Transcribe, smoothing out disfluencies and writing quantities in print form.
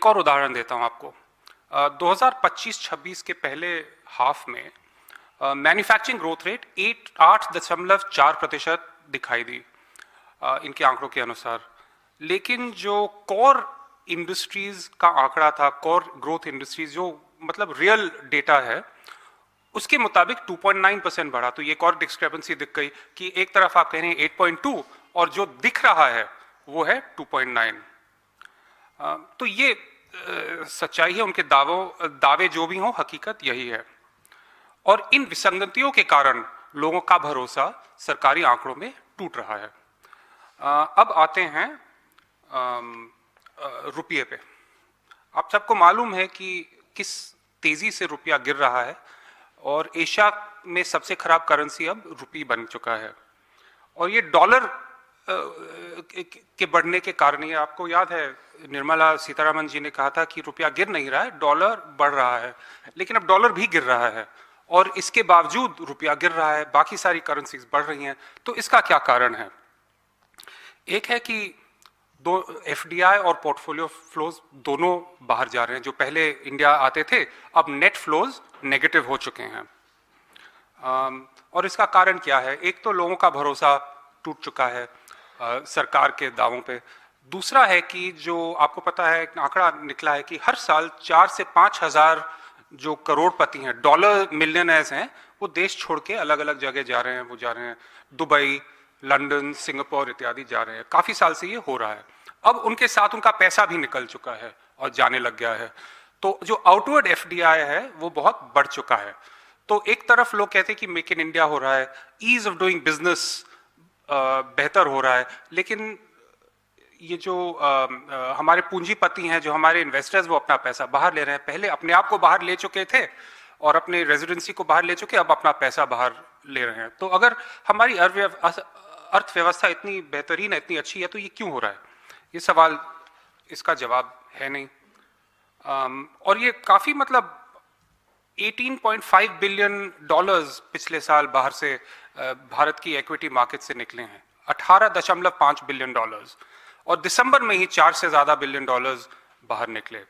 और उदाहरण देता हूं आपको। 2025-26 के पहले हाफ में मैन्युफैक्चरिंग ग्रोथ रेट 8.4% दिखाई दी इनके आंकड़ों के अनुसार। लेकिन जो कोर इंडस्ट्रीज का आंकड़ा था, कोर ग्रोथ इंडस्ट्रीज, जो मतलब रियल डेटा है, उसके मुताबिक 2.9% बढ़ा। तो ये एक और डिस्क्रिपेंसी दिख गई कि एक तरफ आप कह रहे हैं 8.2 और जो दिख रहा है वो है 2.9। तो ये सच्चाई है, उनके दावे जो भी हों, हकीकत यही है। और इन विसंगतियों के कारण लोगों का भरोसा सरकारी आंकड़ों में टूट रहा है। अब आते हैं रुपये पे। आप सबको मालूम है कि किस तेजी से रुपया गिर रहा है और एशिया में सबसे खराब करेंसी अब रुपये बन चुका है। और ये डॉलर के बढ़ने के कारण, ये आपको याद है निर्मला सीतारमण जी ने कहा था कि रुपया गिर नहीं रहा है, डॉलर बढ़ रहा है। लेकिन अब डॉलर भी गिर रहा है और इसके बावजूद रुपया गिर रहा है, बाकी सारी करेंसीज बढ़ रही हैं। तो इसका क्या कारण है? एक है कि एफडीआई और पोर्टफोलियो फ्लोज दोनों बाहर जा रहे हैं। जो पहले इंडिया आते थे, अब नेट फ्लोज नेगेटिव हो चुके हैं। और इसका कारण क्या है? एक तो लोगों का भरोसा टूट चुका है सरकार के दावों पे। दूसरा है कि जो आपको पता है, एक आंकड़ा निकला है कि हर साल 4 से 5 हजार जो करोड़पति हैं, डॉलर मिलियनर्स हैं, वो देश छोड़ के अलग अलग जगह जा रहे हैं। वो जा रहे हैं दुबई, लंदन, सिंगापुर इत्यादि जा रहे हैं। काफी साल से ये हो रहा है। अब उनके साथ उनका पैसा भी निकल चुका है और जाने लग गया है। तो जो आउटवर्ड एफडीआई है वो बहुत बढ़ चुका है। तो एक तरफ लोग कहते हैं कि मेक इन इंडिया हो रहा है, ईज ऑफ डूइंग बिजनेस बेहतर हो रहा है, लेकिन ये जो हमारे पूंजीपति हैं, जो हमारे इन्वेस्टर्स, वो अपना पैसा बाहर ले रहे हैं। पहले अपने आप को बाहर ले चुके थे और अपने रेजिडेंसी को बाहर ले चुके, अब अपना पैसा बाहर ले रहे हैं। तो अगर हमारी अर्थव्यवस्था इतनी बेहतरीन है, इतनी अच्छी है, तो ये क्यों हो रहा है? ये सवाल, इसका जवाब है नहीं। और ये काफी मतलब 18.5 बिलियन डॉलर्स पिछले साल बाहर से भारत की इक्विटी मार्केट से निकले हैं। 18.5 बिलियन डॉलर्स, और दिसंबर में ही 4 से ज्यादा बिलियन डॉलर्स बाहर निकले।